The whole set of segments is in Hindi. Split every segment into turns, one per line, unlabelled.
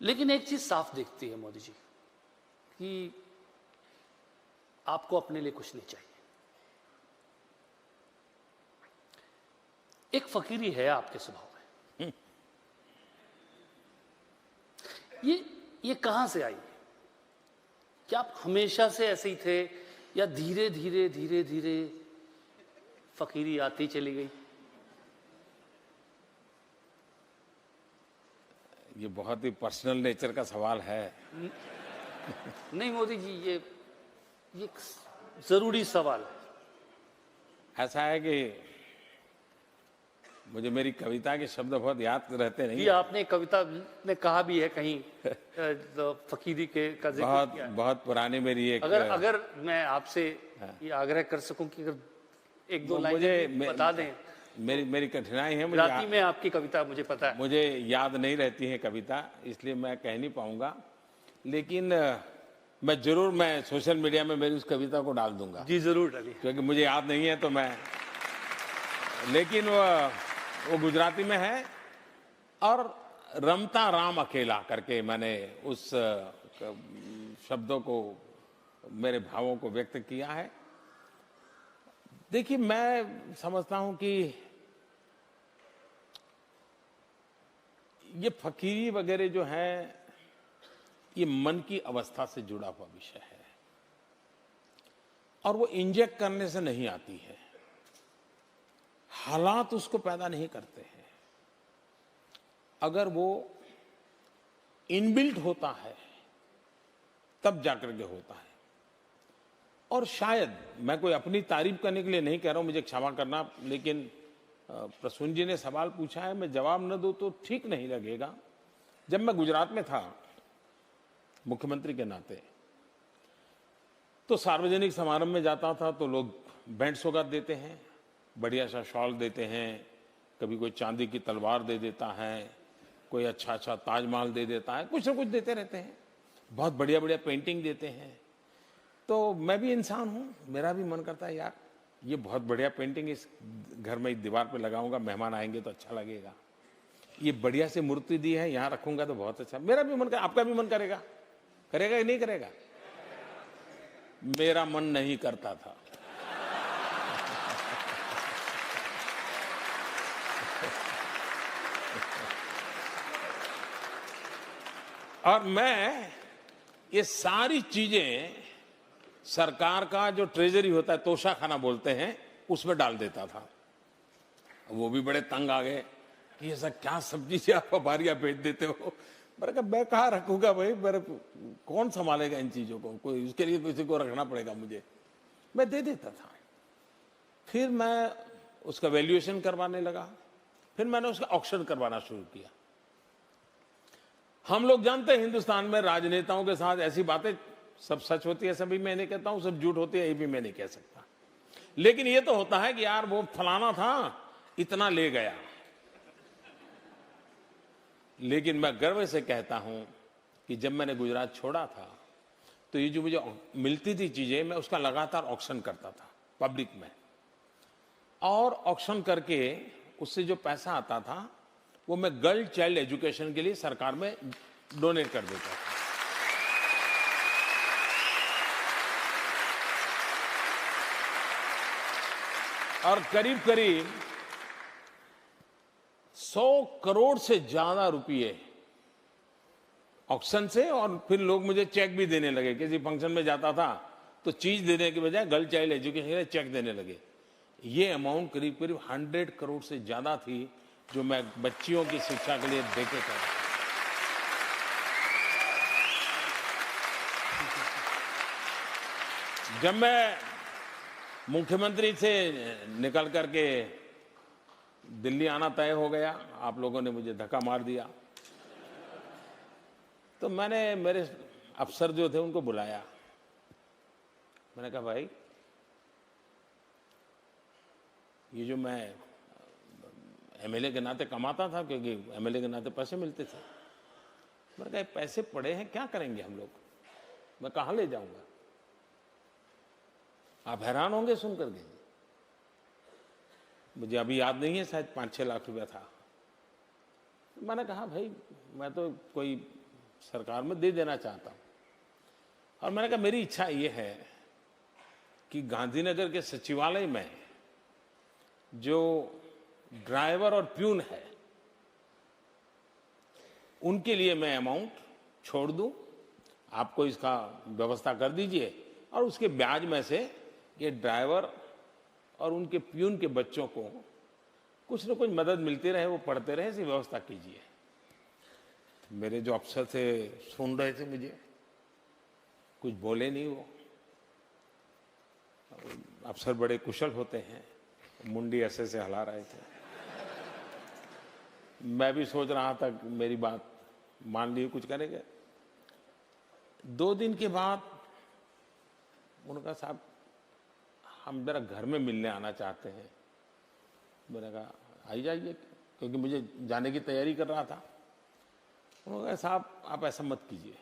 लेकिन एक चीज साफ दिखती है मोदी जी कि आपको अपने लिए कुछ नहीं चाहिए। एक फकीरी है आपके स्वभाव में। ये कहां से आई? क्या आप हमेशा से ऐसे ही थे या धीरे धीरे धीरे धीरे फकीरी आती चली गई?
ये बहुत ही पर्सनल नेचर का सवाल है।
नहीं मोदी जी, ये एक जरूरी सवाल है।
ऐसा है कि मुझे मेरी कविता के शब्द बहुत याद रहते नहीं।
ये आपने कविता में कहा भी है कहीं तो फकीरी के का जिक्र
बहुत
किया है।
बहुत पुरानी मेरी एक
अगर मैं आपसे ये आग्रह कर सकूं कि अगर एक दो लाइन बता दें।
मेरी कठिनाई है,
गुजराती में आपकी कविता मुझे पता है।
मुझे याद नहीं रहती है कविता, इसलिए मैं कह नहीं पाऊंगा, लेकिन मैं सोशल मीडिया में मेरी उस कविता को डाल दूंगा।
जी जरूर डालिए,
क्योंकि मुझे याद नहीं है तो मैं, लेकिन वो गुजराती में है और रमता राम अकेला करके मैंने उस शब्दों को, मेरे भावों को व्यक्त किया है। देखिए, मैं समझता हूं कि ये फकीरी वगैरह जो है ये मन की अवस्था से जुड़ा हुआ विषय है और वो इंजेक्ट करने से नहीं आती है, हालात उसको पैदा नहीं करते हैं। अगर वो इनबिल्ट होता है तब जाकर के होता है। और शायद मैं कोई अपनी तारीफ करने के लिए नहीं कह रहा हूं, मुझे क्षमा करना, लेकिन प्रसून जी ने सवाल पूछा है, मैं जवाब न दूं तो ठीक नहीं लगेगा। जब मैं गुजरात में था मुख्यमंत्री के नाते, तो सार्वजनिक समारंभ में जाता था तो लोग बैंड सौगात देते हैं, बढ़िया सा शॉल देते हैं, कभी कोई चांदी की तलवार दे देता है, कोई अच्छा अच्छा ताजमहल दे देता है, कुछ ना कुछ देते रहते हैं, बहुत बढ़िया बढ़िया पेंटिंग देते हैं। तो मैं भी इंसान हूं, मेरा भी मन करता है यार ये बहुत बढ़िया पेंटिंग इस घर में दीवार पे लगाऊंगा, मेहमान आएंगे तो अच्छा लगेगा। ये बढ़िया से मूर्ति दी है, यहां रखूंगा तो बहुत अच्छा। मेरा भी मन कर, आपका भी मन करेगा? करेगा कि नहीं करेगा? मेरा मन नहीं करता था। और मैं ये सारी चीजें सरकार का जो ट्रेजरी होता है, तोशाखाना बोलते हैं, उसमें डाल देता था। वो भी बड़े तंग आ गए कि ऐसा क्या सब्जी से आप बारियां बेच देते हो। मैंने कहा मैं कहाँ रखूंगा भाई, मेरे कौन संभालेगा इन चीजों को, कोई उसके लिए किसी को रखना पड़ेगा मुझे। मैं दे देता था। फिर मैं उसका वैल्यूएशन करवाने लगा, फिर मैंने उसका ऑक्शन करवाना शुरू किया। हम लोग जानते हैं हिंदुस्तान में राजनेताओं के साथ ऐसी बातें सब सच होती है, सभी मैं नहीं कहता हूं, सब झूठ होती है ये भी मैं नहीं कह सकता, लेकिन ये तो होता है कि यार वो फलाना था इतना ले गया। लेकिन मैं गर्व से कहता हूं कि जब मैंने गुजरात छोड़ा था तो ये जो मुझे मिलती थी चीजें, मैं उसका लगातार ऑक्शन करता था पब्लिक में, और ऑक्शन करके उससे जो पैसा आता था वो मैं गर्ल चाइल्ड एजुकेशन के लिए सरकार में डोनेट कर देता था। और करीब करीब 100 करोड़ से ज्यादा रुपए ऑक्शन से, और फिर लोग मुझे चेक भी देने लगे। किसी फंक्शन में जाता था तो चीज देने के बजाय गर्ल चाइल्ड एजुकेशन के लिए चेक देने लगे। ये अमाउंट करीब करीब 100 करोड़ से ज्यादा थी जो मैं बच्चियों की शिक्षा के लिए देके था। जब मैं मुख्यमंत्री से निकल करके दिल्ली आना तय हो गया, आप लोगों ने मुझे धक्का मार दिया, तो मैंने मेरे अफसर जो थे उनको बुलाया। मैंने कहा भाई ये जो मैं एमएलए के नाते कमाता था, क्योंकि एमएलए के नाते पैसे मिलते थे, मैंने कहा पैसे पड़े हैं क्या करेंगे हम लोग, मैं कहां ले जाऊंगा? आप हैरान होंगे सुनकर के, मुझे अभी याद नहीं है, शायद 5-6 लाख रुपया था। मैंने कहा भाई मैं तो कोई सरकार में दे देना चाहता हूं। और मैंने कहा मेरी इच्छा ये है कि गांधीनगर के सचिवालय में जो ड्राइवर और प्यून है उनके लिए मैं अमाउंट छोड़ दूं, आपको इसका व्यवस्था कर दीजिए, और उसके ब्याज में से ये ड्राइवर और उनके प्यून के बच्चों को कुछ न कुछ मदद मिलती रहे, वो पढ़ते रहे, ऐसी व्यवस्था कीजिए। मेरे जो अफसर थे सुन रहे थे मुझे, कुछ बोले नहीं वो। अफसर बड़े कुशल होते हैं, मुंडी ऐसे हिला रहे थे। मैं भी सोच रहा था कि मेरी बात मान ली, कुछ करेंगे। 2 दिन के बाद उन्होंने कहा साहब हम जरा घर में मिलने आना चाहते हैं। मैंने कहा आई जाइए, क्योंकि मुझे जाने की तैयारी कर रहा था। उन्होंने कहा साहब आप ऐसा मत कीजिए,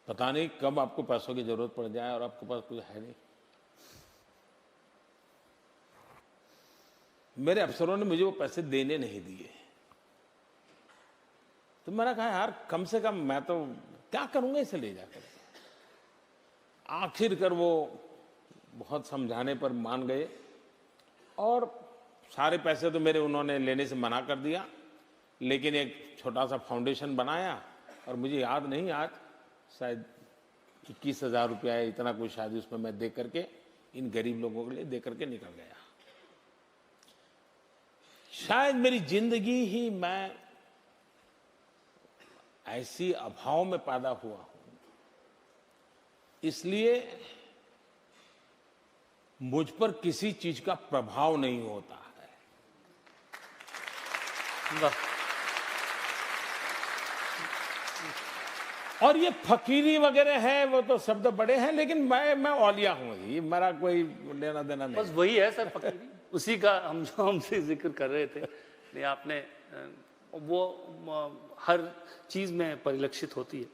पता नहीं कब आपको पैसों की जरूरत पड़ जाए और आपके पास कुछ है नहीं। मेरे अफसरों ने मुझे वो पैसे देने नहीं दिए। तो मैंने कहा यार कम से कम मैं तो क्या करूंगा इसे ले जाकर। आखिरकार वो बहुत समझाने पर मान गए और सारे पैसे तो मेरे उन्होंने लेने से मना कर दिया, लेकिन एक छोटा सा फाउंडेशन बनाया और मुझे याद नहीं, आज शायद 21,000 रुपया है, इतना कुछ शायद उसमें मैं दे करके इन गरीब लोगों के लिए दे करके निकल गया। शायद मेरी जिंदगी ही मैं ऐसी अभाव में पैदा हुआ हूं, इसलिए मुझ पर किसी चीज का प्रभाव नहीं होता है।
वाह।
और ये फकीरी वगैरह है वो तो शब्द बड़े हैं, लेकिन मैं औलिया हूं, ये मेरा कोई लेना देना नहीं।
बस वही है सर फकीरी, उसी का हम जो हमसे जिक्र कर रहे थे। नहीं आपने वो हर चीज में परिलक्षित होती है।